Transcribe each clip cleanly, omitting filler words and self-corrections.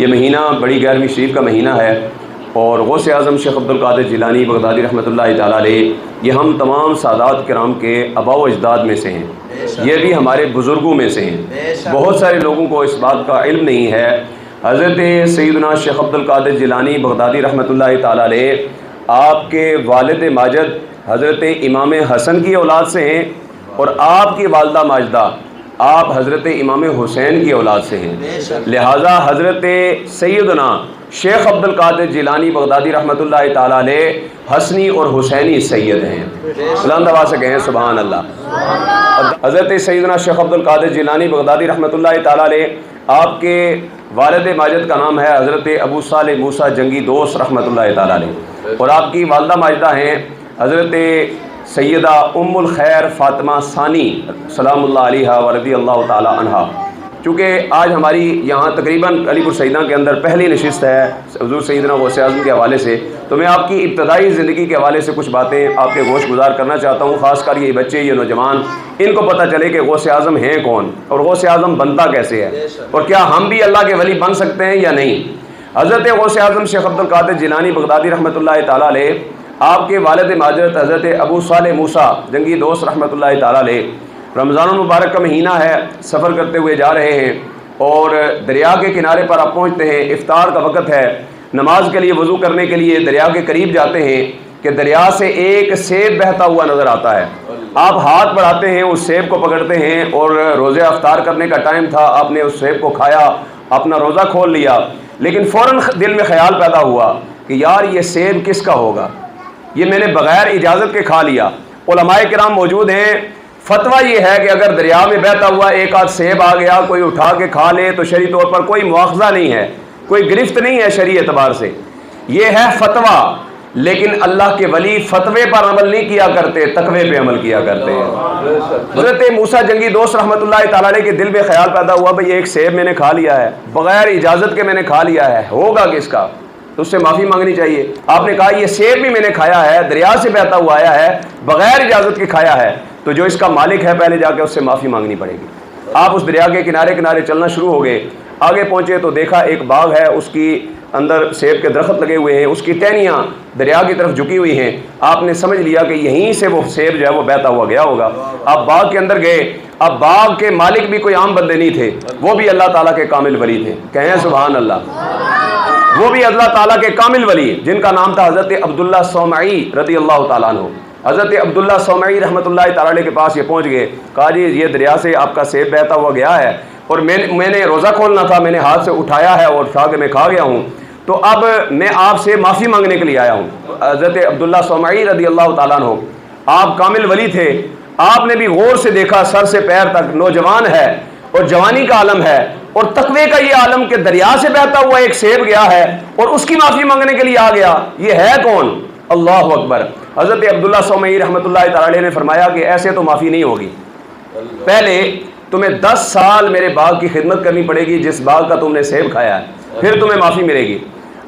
یہ مہینہ بڑی گیارہویں شریف کا مہینہ ہے اور غوث اعظم شیخ عبد القادر جیلانی بغدادی رحمۃ اللہ تعالیٰ علیہ یہ ہم تمام سادات کرام کے آباء و اجداد میں سے ہیں، یہ بھی ہمارے بزرگوں میں سے ہیں۔ بہت سارے لوگوں کو اس بات کا علم نہیں ہے۔ حضرت سیدنا شیخ عبد القادر جیلانی بغدادی رحمۃ اللہ تعالیٰ علیہ آپ کے والد ماجد حضرت امام حسن کی اولاد سے ہیں اور آپ کی والدہ ماجدہ آپ حضرت امام حسین کی اولاد سے ہیں، لہٰذا حضرت سیدنا شیخ عبد القادر جیلانی بغدادی رحمۃ اللہ تعالیٰ علیہ حسنی اور حسینی سید ہیں۔ بلند آواز سے کہیں سبحان اللہ۔ حضرت سیدنا شیخ عبد القادر جیلانی بغدادی رحمۃ اللہ تعالیٰ علیہ آپ کے والد ماجد کا نام ہے حضرت ابو صالح موسیٰ جنگی دوست رحمۃ اللہ تعالیٰ علیہ اور آپ کی والدہ ماجدہ ہیں حضرت سیدہ ام الخیر فاطمہ ثانی سلام اللہ علیہ و رضی اللہ تعالیٰ عنہا۔ چونکہ آج ہماری یہاں تقریباً علی پور سیدہ کے اندر پہلی نشست ہے حضور سیدنا غوث اعظم کے حوالے سے، تو میں آپ کی ابتدائی زندگی کے حوالے سے کچھ باتیں آپ کے گوش گزار کرنا چاہتا ہوں، خاص کر یہ بچے یہ نوجوان ان کو پتہ چلے کہ غوث اعظم ہیں کون اور غوث اعظم بنتا کیسے ہے اور کیا ہم بھی اللہ کے ولی بن سکتے ہیں یا نہیں۔ حضرت غوث اعظم شیخ عبد القادر جیلانی بغدادی رحمۃ اللہ تعالیٰ علیہ آپ کے والد ماجد حضرت ابو صالح موسیٰ جنگی دوست رحمۃ اللہ تعالیٰ علیہ رمضان المبارک کا مہینہ ہے، سفر کرتے ہوئے جا رہے ہیں اور دریا کے کنارے پر آپ پہنچتے ہیں، افطار کا وقت ہے، نماز کے لیے وضو کرنے کے لیے دریا کے قریب جاتے ہیں کہ دریا سے ایک سیب بہتا ہوا نظر آتا ہے۔ آپ ہاتھ بڑھاتے ہیں، اس سیب کو پکڑتے ہیں اور روزہ افطار کرنے کا ٹائم تھا، آپ نے اس سیب کو کھایا، اپنا روزہ کھول لیا، لیکن فوراً دل میں خیال پیدا ہوا کہ یار یہ سیب کس کا ہوگا، یہ میں نے بغیر اجازت کے کھا لیا۔ علماء کرام موجود ہیں، فتویٰ یہ ہے کہ اگر دریا میں بہتا ہوا ایک آدھ سیب آ گیا کوئی اٹھا کے کھا لے تو شرعی طور پر کوئی مواخذہ نہیں ہے، کوئی گرفت نہیں ہے شرعی اعتبار سے، یہ ہے فتویٰ، لیکن اللہ کے ولی فتوے پر عمل نہیں کیا کرتے، تقوی پہ عمل کیا کرتے ہیں۔ حضرت موسیٰ جنگی دوست رحمۃ اللہ تعالیٰ علیہ کے دل میں خیال پیدا ہوا بھئی ایک سیب میں نے کھا لیا ہے، بغیر اجازت کے میں نے کھا لیا ہے، ہوگا کس کا، تو اس سے معافی مانگنی چاہیے۔ آپ نے کہا یہ سیب بھی میں نے کھایا ہے، دریا سے بہتا ہوا آیا ہے، بغیر اجازت کے کھایا ہے، تو جو اس کا مالک ہے پہلے جا کے اس سے معافی مانگنی پڑے گی۔ آپ اس دریا کے کنارے کنارے چلنا شروع ہو گئے، آگے پہنچے تو دیکھا ایک باغ ہے، اس کی اندر سیب کے درخت لگے ہوئے ہیں، اس کی ٹہنیاں دریا کی طرف جھکی ہوئی ہیں۔ آپ نے سمجھ لیا کہ یہیں سے وہ سیب جو ہے وہ بہتا ہوا گیا ہوگا۔ آپ باغ کے اندر گئے، اب باغ کے مالک بھی کوئی عام بندے نہیں تھے، وہ بھی اللہ تعالیٰ کے کامل ولی تھے، کہیں سبحان اللہ۔ وہ بھی اللہ تعالیٰ کے کامل ولی جن کا نام تھا حضرت عبداللہ صومعی رضی اللہ تعالیٰ عنہ۔ حضرت عبداللہ صومعی رحمۃ اللہ تعالیٰ علیہ کے پاس یہ پہنچ گئے، کہا جی یہ دریا سے آپ کا سیب بہتا ہوا گیا ہے اور میں نے روزہ کھولنا تھا، میں نے ہاتھ سے اٹھایا ہے اور اٹھا کے میں کھا گیا ہوں، تو اب میں آپ سے معافی مانگنے کے لیے آیا ہوں۔ حضرت عبداللہ صومعی رضی اللہ تعالیٰ عنہ آپ کامل ولی تھے، آپ نے بھی غور سے دیکھا سر سے پیر تک نوجوان ہے اور جوانی کا عالم ہے اور تقوی کا یہ عالم کہ دریا سے بہتا ہوا ایک سیب گیا ہے اور اس کی معافی مانگنے کے لیے آ گیا، یہ ہے کون؟ اللہ اکبر۔ حضرت عبداللہ صومعی رحمۃ اللہ تعالیٰ علیہ نے فرمایا کہ ایسے تو معافی نہیں ہوگی، پہلے تمہیں 10 سال میرے باغ کی خدمت کرنی پڑے گی جس باغ کا تم نے سیب کھایا ہے، پھر تمہیں معافی ملے گی۔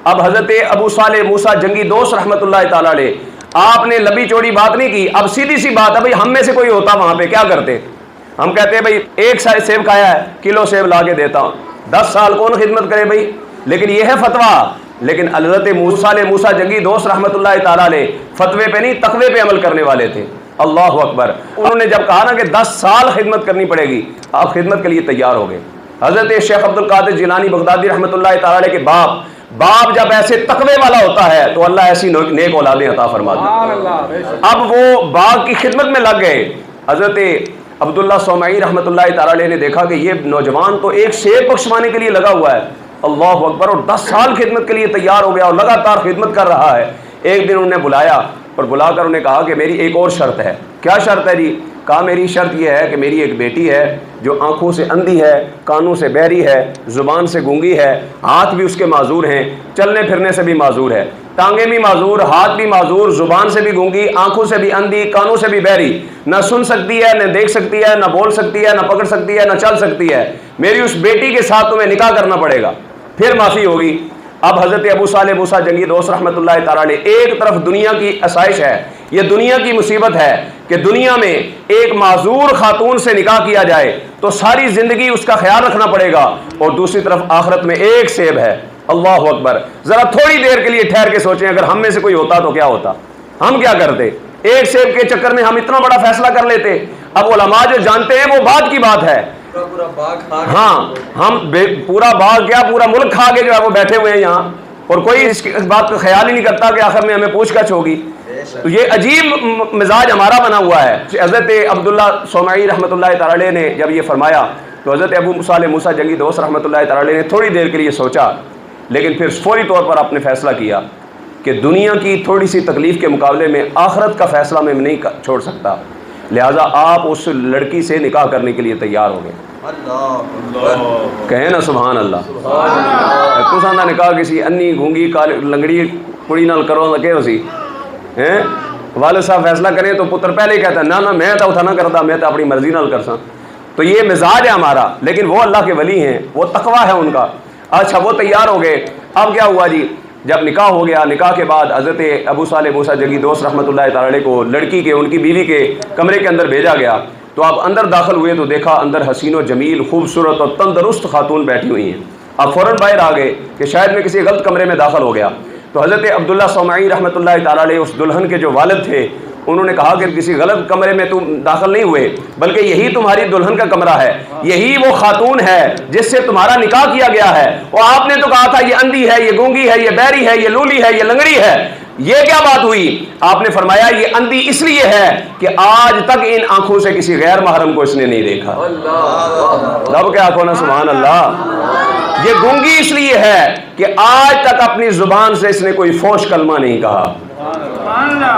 اب حضرت ابو صالح موسیٰ جنگی دوست رحمۃ اللہ تعالیٰ علیہ آپ نے لمبی چوڑی بات نہیں کی، اب سیدھی سی بات ہے، بھائی ہم میں سے کوئی ہوتا وہاں پہ کیا کرتے؟ ہم کہتے ہیں بھائی ایک سائز سیب کھایا ہے، کلو سیب لا کے دیتا ہوں، 10 سال کون خدمت کرے بھائی؟ لیکن یہ ہے فتویٰ۔ لیکن حضرت موسیٰ جنگی دوست رحمۃ اللہ تعالیٰ علیہ فتوے پہ نہیں تقوی پہ عمل کرنے والے تھے۔ اللہ اکبر۔ انہوں نے جب کہا نا کہ 10 سال خدمت کرنی پڑے گی، آپ خدمت کے لیے تیار ہو گئے۔ حضرت شیخ عبد القادر جیلانی بغدادی رحمۃ اللہ تعالیٰ علیہ کے باپ جب ایسے تقوی والا ہوتا ہے تو اللہ ایسی نیک اولادیں عطا فرماتا ہے۔ اب وہ باغ کی خدمت میں لگ گئے۔ حضرت عبداللہ صومعی رحمۃ اللہ تعالیٰ علیہ نے دیکھا کہ یہ نوجوان تو ایک سیب بخشوانے کے لیے لگا ہوا ہے، اللہ اکبر، اور 10 سال خدمت کے لیے تیار ہو گیا اور لگاتار خدمت کر رہا ہے۔ ایک دن انہوں نے بلایا اور بلا کر انہیں کہا کہ میری ایک اور شرط ہے۔ کیا شرط ہے جی؟ کہا میری شرط یہ ہے کہ میری ایک بیٹی ہے جو آنکھوں سے اندھی ہے، کانوں سے بہری ہے، زبان سے گونگی ہے، ہاتھ بھی اس کے معذور ہیں، چلنے پھرنے سے بھی معذور ہے، ٹانگیں بھی معذور، ہاتھ بھی معذور، زبان سے بھی گونگی، آنکھوں سے بھی اندھی، کانوں سے بھی بہری، نہ سن سکتی ہے، نہ دیکھ سکتی ہے، نہ بول سکتی ہے، نہ پکڑ سکتی ہے، نہ چل سکتی ہے۔ میری اس بیٹی کے ساتھ تمہیں نکاح کرنا پڑے گا، پھر معافی ہوگی۔ اب حضرت ابو صالح موسیٰ جنگی دوست رحمۃ اللہ تعالیٰ علیہ ایک طرف دنیا کی آسائش ہے، یہ دنیا کی مصیبت ہے کہ دنیا میں ایک معذور خاتون سے نکاح کیا جائے تو ساری زندگی اس کا خیال رکھنا پڑے گا، اور دوسری طرف آخرت میں ایک سیب ہے۔ اللہ اکبر، ذرا تھوڑی دیر کے لیے ٹھہر کے سوچیں، اگر ہم میں سے کوئی ہوتا تو کیا ہوتا، ہم کیا کرتے؟ ایک سیب کے چکر میں ہم اتنا بڑا فیصلہ کر لیتے۔ اب علماء جو جانتے ہیں وہ بات کی بات ہے، ہاں ہم پورا باغ کیا پورا ملک کھا کے جو ہے وہ بیٹھے ہوئے ہیں یہاں، اور کوئی اس بات کا خیال ہی نہیں کرتا کہ آخر میں ہمیں پوچھ گچھ ہوگی۔ تو یہ عجیب مزاج ہمارا بنا ہوا ہے۔ حضرت عبداللہ صومعی رحمۃ اللہ تعالی علیہ نے جب یہ فرمایا تو حضرت ابو صالح موسیٰ جنگی دوست رحمۃ اللہ تعالی علیہ نے تھوڑی دیر کے لیے سوچا، لیکن پھر فوری طور پر آپ نے فیصلہ کیا کہ دنیا کی تھوڑی سی تکلیف کے مقابلے میں آخرت کا فیصلہ میں نہیں چھوڑ سکتا، لہٰذا آپ اس لڑکی سے نکاح کرنے کے لیے تیار ہو گئے۔ کہیں نا سبحان اللہ۔ کسانا نکاح کسی انی گونگی لنگڑی کڑی نال کرو لگے اسی ہیں، والد صاحب فیصلہ کریں تو پتر پہلے ہی کہتا ہے نہ میں تو اتنا نہ کرتا، میں تو اپنی مرضی نال کرساں۔ تو یہ مزاج ہے ہمارا، لیکن وہ اللہ کے ولی ہیں، وہ تقویٰ ہے ان کا۔ اچھا وہ تیار ہو گئے، اب کیا ہوا جی؟ جب نکاح ہو گیا، نکاح کے بعد حضرت ابو صالح موسیٰ جنگی دوست رحمۃ اللہ تعالی علیہ کو لڑکی کے ان کی بیوی کے کمرے کے اندر بھیجا گیا۔ تو آپ اندر داخل ہوئے تو دیکھا اندر حسین و جمیل خوبصورت اور تندرست خاتون بیٹھی ہوئی ہیں۔ آپ فوراً باہر آ گئے کہ شاید میں کسی غلط کمرے میں داخل ہو گیا۔ تو حضرت عبداللہ صومعی رحمۃ اللہ تعالی علیہ اس دلہن کے جو والد تھے انہوں نے کہا کہ کسی غلط کمرے میں تم داخل نہیں ہوئے، بلکہ یہی تمہاری دلہن کا کمرہ ہے، یہی وہ خاتون ہے جس سے تمہارا نکاح کیا گیا ہے۔ اور آپ نے تو کہا تھا یہ اندھی ہے، یہ گونگی ہے، یہ بہری ہے، یہ لولی ہے، یہ لنگڑی ہے، یہ کیا بات ہوئی؟ آپ نے فرمایا یہ اندھی اس لیے ہے کہ آج تک ان آنکھوں سے کسی غیر محرم کو اس نے نہیں دیکھا۔ رب کے آنکھوں نا سبحان اللہ۔ یہ گونگی اس لیے ہے کہ آج تک اپنی زبان سے اس نے کوئی فوش کلمہ نہیں کہا۔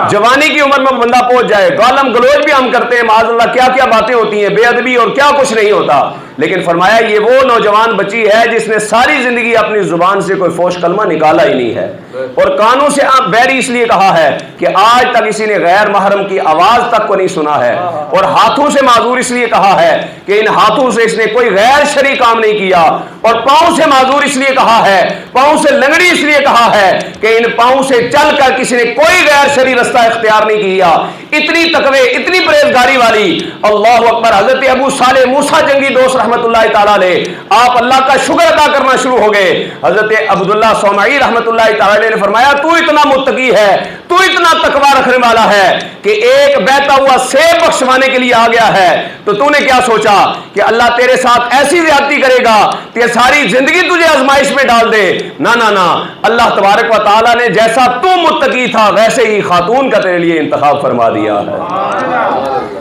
جوانی کی عمر میں بندہ پہنچ جائے، گالم گلوچ بھی ہم کرتے ہیں، معاذ اللہ کیا کیا باتیں ہوتی ہیں، بے ادبی اور کیا کچھ نہیں ہوتا، لیکن فرمایا یہ وہ نوجوان بچی ہے جس نے ساری زندگی اپنی زبان سے کوئی فوش کلمہ نکالا ہی نہیں ہے، اور کانوں سے آپ بہری اس لیے کہا ہے کہ آج تک کسی نے غیر محرم کی آواز تک کو نہیں سنا ہے، اور ہاتھوں سے معذور اس لیے کہا ہے کہ ان ہاتھوں سے اس نے کوئی غیر شرعی کام نہیں کیا، اور پاؤں سے معذور اس لیے کہا ہے، پاؤں سے لنگڑی اس لیے کہا ہے کہ ان پاؤں سے چل کر کسی نے کوئی غیر شرعی رستہ اختیار نہیں کیا۔ اتنی تقوی، اتنی پرہیزگاری والی، اللہ اکبر۔ حضرت ابو صالح موسیٰ جنگی دوست رحمۃ اللہ تعالی علیہ آپ اللہ کا شکر ادا کرنا شروع ہو گئے۔ حضرت عبداللہ صومعی رحمۃ اللہ تعالی علیہ نے فرمایا تو اتنا متقی ہے، تو اتنا تقوی رکھنے والا ہے کہ ایک بہتا ہوا سیب بخشوانے کے لیے آ گیا ہے، تو نے کیا سوچا کہ اللہ تیرے ساتھ ایسی زیادتی کرے گا کہ ساری زندگی تجھے آزمائش میں ڈال دے؟ نہ نہ نہ، اللہ تبارک و تعالیٰ نے جیسا تو متقی تھا ویسے ہی خاتون کا تیرے لیے انتخاب فرما دیا ہے،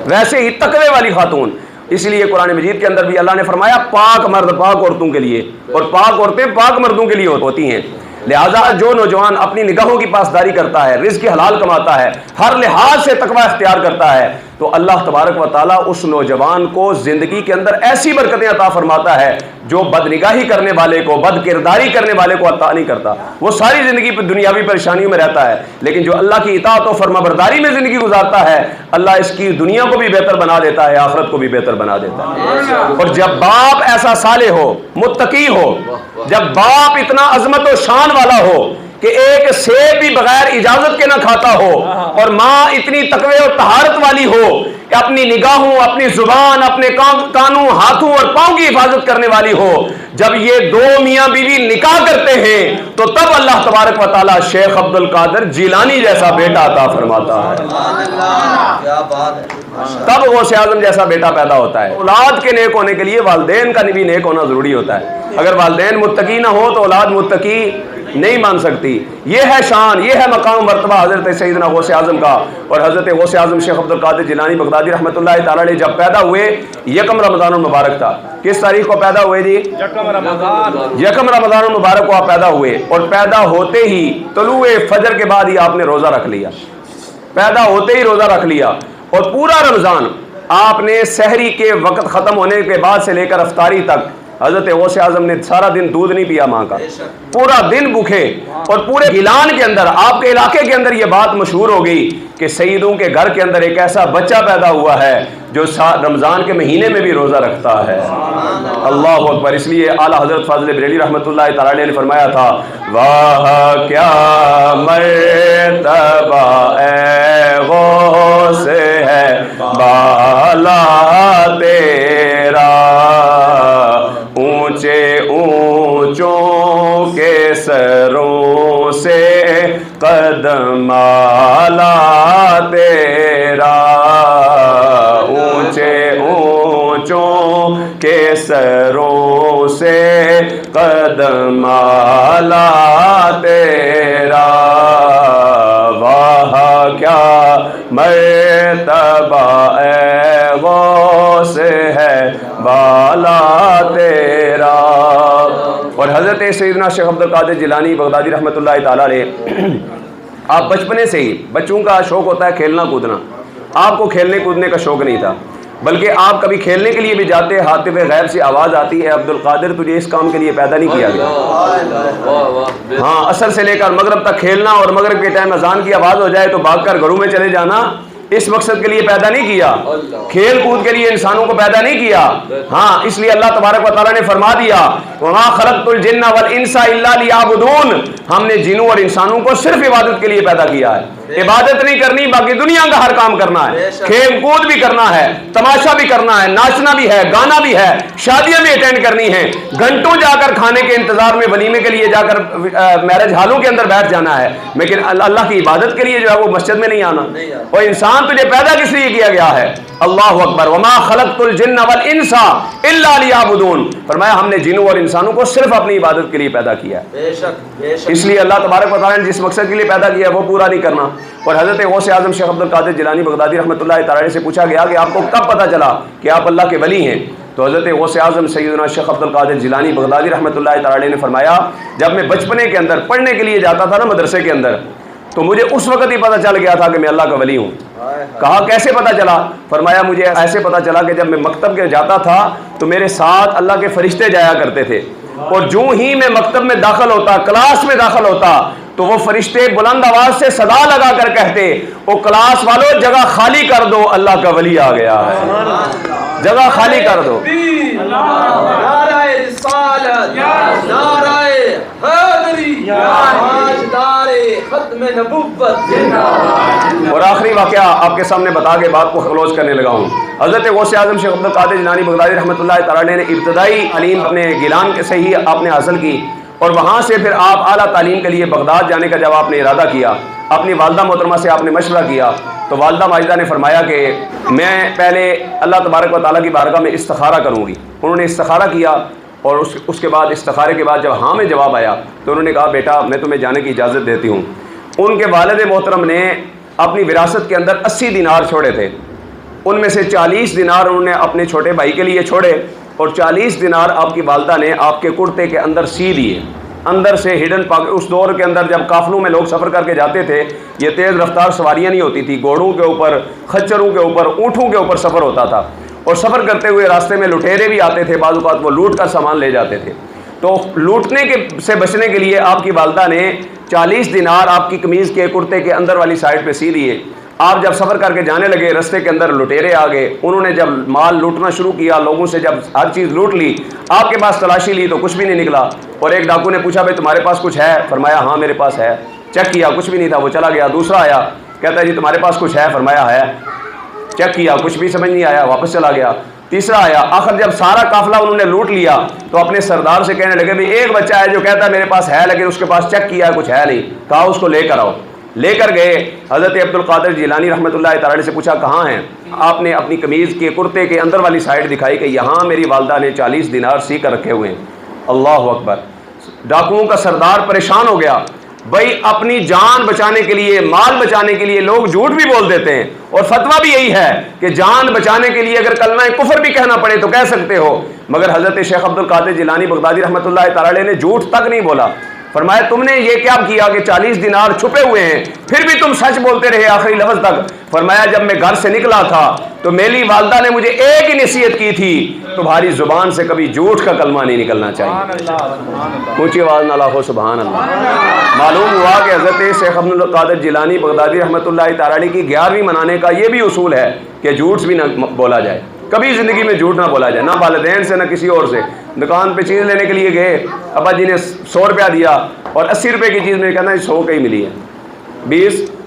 ویسے ہی تقوی والی خاتون۔ اس لیے قرآن مجید کے اندر بھی اللہ نے فرمایا پاک مرد پاک عورتوں کے لیے، اور پاک عورتیں پاک مردوں کے لیے ہوتی ہیں۔ لہٰذا جو نوجوان اپنی نگاہوں کی پاسداری کرتا ہے، رزق حلال کماتا ہے، ہر لحاظ سے تقوی اختیار کرتا ہے، تو اللہ تبارک و تعالیٰ اس نوجوان کو زندگی کے اندر ایسی برکتیں عطا فرماتا ہے جو بدنگاہی کرنے والے کو، بد کرداری کرنے والے کو عطا نہیں کرتا۔ وہ ساری زندگی پر دنیاوی پریشانیوں میں رہتا ہے، لیکن جو اللہ کی اطاعت و فرما برداری میں زندگی گزارتا ہے، اللہ اس کی دنیا کو بھی بہتر بنا دیتا ہے، آخرت کو بھی بہتر بنا دیتا ہے۔ اور جب باپ ایسا صالح ہو، متقی ہو، جب باپ اتنا عظمت و شان والا ہو کہ ایک سیب بھی بغیر اجازت کے نہ کھاتا ہو، اور ماں اتنی تقوی اور طہارت والی ہو کہ اپنی نگاہوں، اپنی زبان، اپنے کانوں، ہاتھوں اور پاؤں کی حفاظت کرنے والی ہو، جب یہ دو میاں بیوی نکاح کرتے ہیں تو تب اللہ تبارک و تعالیٰ شیخ عبد القادر جیلانی جیسا بیٹا عطا فرماتا ہے، تب غوث اعظم جیسا بیٹا پیدا ہوتا ہے۔ اولاد کے نیک ہونے کے لیے والدین کا بھی نیک ہونا ضروری ہوتا ہے، اگر والدین متقی نہ ہو تو اولاد متقی نہیں مان سکتی۔ یہ ہے شان، یہ ہے مقام مرتبہ حضرت سیدنا غوث اعظم کا۔ اور حضرت غوث اعظم شیخ عبد القادر جیلانی بغدادی رحمۃ اللہ تعالی علیہ جب پیدا ہوئے، یکم رمضان المبارک تھا۔ کس تاریخ کو پیدا ہوئے جی؟ یکم رمضان المبارک کو آپ پیدا ہوئے، اور پیدا ہوتے ہی طلوع فجر کے بعد ہی آپ نے روزہ رکھ لیا، پیدا ہوتے ہی روزہ رکھ لیا، اور پورا رمضان آپ نے سحری کے وقت ختم ہونے کے بعد سے لے کر افطاری تک حضرت غوث اعظم نے سارا دن دودھ نہیں پیا ماں کا، پورا دن بھوکے۔ اور پورے گیلان کے اندر، آپ کے علاقے کے اندر یہ بات مشہور ہو گئی کہ سیدوں کے گھر کے اندر ایک ایسا بچہ پیدا ہوا ہے جو رمضان کے مہینے میں بھی روزہ رکھتا ہے۔ اللہ اکبر۔ اس لیے اعلیٰ حضرت فاضل بریلوی رحمۃ اللہ تعالی علیہ نے فرمایا تھا، واہ کیا مرتبہ اے غوث ہے بالا تیرا، سروں سے قدم اعلیٰ تیرا، اونچے اونچوں کے سروں سے قدم اعلیٰ تیرا، واہ کیا مرتبہ اے غوث ہے بالا تیرا۔ اور حضرت سیدنا شیخ عبد القادر جیلانی بغدادی رحمۃ اللہ تعالیٰ علیہ، آپ بچپنے سے ہی، بچوں کا شوق ہوتا ہے کھیلنا کودنا، آپ کو کھیلنے کودنے کا شوق نہیں تھا، بلکہ آپ کبھی کھیلنے کے لیے بھی جاتے، ہاتف غیب سے آواز آتی ہے عبد القادر تجھے اس کام کے لیے پیدا نہیں کیا گیا۔ ہاں، عصر سے لے کر مغرب تک کھیلنا، اور مغرب کے ٹائم اذان کی آواز ہو جائے تو بھاگ کر گھروں میں چلے جانا، اس مقصد کے لیے پیدا نہیں کیا، کھیل کود کے لیے انسانوں کو پیدا نہیں کیا۔ ہاں، اس لیے اللہ تبارک و تعالیٰ نے فرما دیا وَمَا خَلَقْتُ الْجِنَّ وَالْإِنسَ إِلَّا لِيَعْبُدُونَ، ہم نے جنوں اور انسانوں کو صرف عبادت کے لیے پیدا کیا ہے، عبادت نہیں کرنی، باقی دنیا کا ہر کام کرنا ہے، کھیل کود بھی کرنا ہے، تماشا بھی کرنا ہے، ناچنا بھی ہے، گانا بھی ہے، شادیاں بھی اٹینڈ کرنی ہیں، گھنٹوں جا کر کھانے کے انتظار میں ولیمے کے لیے جا کر میرج ہالوں کے اندر بیٹھ جانا ہے، لیکن اللہ کی عبادت کے لیے جو ہے وہ مسجد میں نہیں آنا۔ اور انسان تجھے پیدا کس لیے کیا گیا ہے؟ اللہ اکبر، وما خلقت الجن والانس الا لیعبدون، فرمایا ہم نے جنوں اور انسانوں کو صرف اپنی عبادت کے لیے پیدا کیا ہے۔ اس لیے اللہ تبارک و تعالیٰ نے جس مقصد کے لیے پیدا کیا ہے وہ پورا نہیں کرنا۔ اور حضرت غوث اعظم شیخ عبد القادر جیلانی بغدادی رحمۃ اللہ تعالیٰ سے پوچھا گیا کہ آپ کو کب پتہ چلا کہ آپ اللہ کے ولی ہیں؟ تو حضرت غوث اعظم سیدنا شیخ عبد القادر جیلانی بغدادی رحمۃ اللہ تعالیٰ نے فرمایا جب میں بچپنے کے اندر پڑھنے کے لیے جاتا تھا نا مدرسے کے اندر، تو مجھے اس وقت ہی پتہ چل گیا تھا کہ میں اللہ کا ولی ہوں۔ کہا کیسے پتہ چلا؟ فرمایا مجھے ایسے پتہ چلا کہ جب میں مکتب کے جاتا تھا تو میرے ساتھ اللہ کے فرشتے جایا کرتے تھے، اور جو ہی میں مکتب میں داخل ہوتا، کلاس میں داخل ہوتا، تو وہ فرشتے بلند آواز سے صدا لگا کر کہتے او کلاس والو جگہ خالی کر دو، اللہ کا ولی آ گیا ہے، جگہ خالی کر دو۔ نعرہ رسالت، نعرہ حیدری، تاجدار ختم نبوت۔ اور آخری واقعہ آپ کے سامنے بتا کے بات کو کلوز کرنے لگا ہوں۔ حضرت غوث اعظم شیخ عبد القادر جیلانی بغدادی رحمۃ اللہ تعالیٰ نے ابتدائی تعلیم اپنے گیلان سے ہی آپ نے حاصل کی، اور وہاں سے پھر آپ اعلیٰ تعلیم کے لیے بغداد جانے کا جب آپ نے ارادہ کیا، اپنی والدہ محترمہ سے آپ نے مشورہ کیا، تو والدہ ماجدہ نے فرمایا کہ میں پہلے اللہ تبارک و تعالیٰ کی بارگاہ میں استخارہ کروں گی۔ انہوں نے استخارہ کیا، اور اس کے بعد استخارے کے بعد جب ہاں میں جواب آیا تو انہوں نے کہا بیٹا میں تمہیں جانے کی اجازت دیتی ہوں۔ ان کے والد محترم نے اپنی وراثت کے اندر 80 دینار چھوڑے تھے، ان میں سے 40 دینار انہوں نے اپنے چھوٹے بھائی کے لیے چھوڑے، اور 40 دینار آپ کی والدہ نے آپ کے کرتے کے اندر سی دیے، اندر سے ہڈن پاک۔ اس دور کے اندر جب قافلوں میں لوگ سفر کر کے جاتے تھے، یہ تیز رفتار سواریاں نہیں ہوتی تھی، گھوڑوں کے اوپر، خچروں کے اوپر، اونٹوں کے اوپر سفر ہوتا تھا، اور سفر کرتے ہوئے راستے میں لٹیرے بھی آتے تھے، بعض اوقات وہ لوٹ کر سامان لے جاتے تھے۔ تو لوٹنے سے بچنے کے لیے آپ کی والدہ نے 40 دینار آپ کی قمیض کے کرتے کے اندر والی سائڈ پہ سی دیے۔ آپ جب سفر کر کے جانے لگے، رستے کے اندر لٹیرے آ گئے، انہوں نے جب مال لوٹنا شروع کیا، لوگوں سے جب ہر چیز لوٹ لی، آپ کے پاس تلاشی لی تو کچھ بھی نہیں نکلا، اور ایک ڈاکو نے پوچھا بھائی تمہارے پاس کچھ ہے؟ فرمایا ہاں میرے پاس ہے۔ چیک کیا کچھ بھی نہیں تھا، وہ چلا گیا۔ دوسرا آیا، کہتا ہے جی تمہارے پاس کچھ ہے؟ فرمایا ہے۔ چیک کیا کچھ بھی سمجھ نہیں آیا، واپس چلا گیا۔ تیسرا آیا، آخر جب سارا قافلہ انہوں نے لوٹ لیا تو اپنے سردار سے کہنے لگے بھائی ایک بچہ ہے جو کہتا ہے میرے پاس ہے لیکن اس کے پاس چیک کیا کچھ ہے نہیں، کہا اس کو لے کر آؤ۔ لے کر گئے، حضرت عبد القادر جیلانی رحمۃ اللہ تعالی سے پوچھا کہاں ہیں؟ آپ نے اپنی قمیض کے کرتے کے اندر والی سائڈ دکھائی کہ یہاں میری والدہ نے 40 دینار سی کر رکھے ہوئے ہیں۔ اللہ اکبر! ڈاکوؤں کا سردار پریشان ہو گیا، بھائی اپنی جان بچانے کے لیے، مال بچانے کے لیے لوگ جھوٹ بھی بول دیتے ہیں، اور فتویٰ بھی یہی ہے کہ جان بچانے کے لیے اگر کلمہ کفر بھی کہنا پڑے تو کہہ سکتے ہو، مگر حضرت شیخ عبد القادر جیلانی بغدادی رحمۃ اللہ تعالی نے جھوٹ تک نہیں بولا۔ فرمایا تم نے یہ کیا کیا کہ 40 دینار چھپے ہوئے ہیں پھر بھی تم سچ بولتے رہے آخری لفظ تک۔ فرمایا جب میں گھر سے نکلا تھا تو میری والدہ نے مجھے ایک ہی نصیحت کی تھی، تمہاری زبان سے کبھی جھوٹ کا کلمہ نہیں نکلنا چاہیے۔ اونچی آواز نہ لاؤ سبحان اللہ۔ معلوم ہوا کہ حضرت شیخ عبد القادر جیلانی بغدادی رحمۃ اللہ تعالی کی 11ویں منانے کا یہ بھی اصول ہے کہ جھوٹ بھی نہ بولا جائے، کبھی زندگی میں جھوٹ نہ بولا جائے، نہ والدین سے نہ کسی اور سے۔ دکان پہ چیز لینے کے لیے گئے، ابا جی نے 100 روپیہ دیا اور 80 روپے کی چیز میں کہنا 100 کا ہی ملی ہے، 20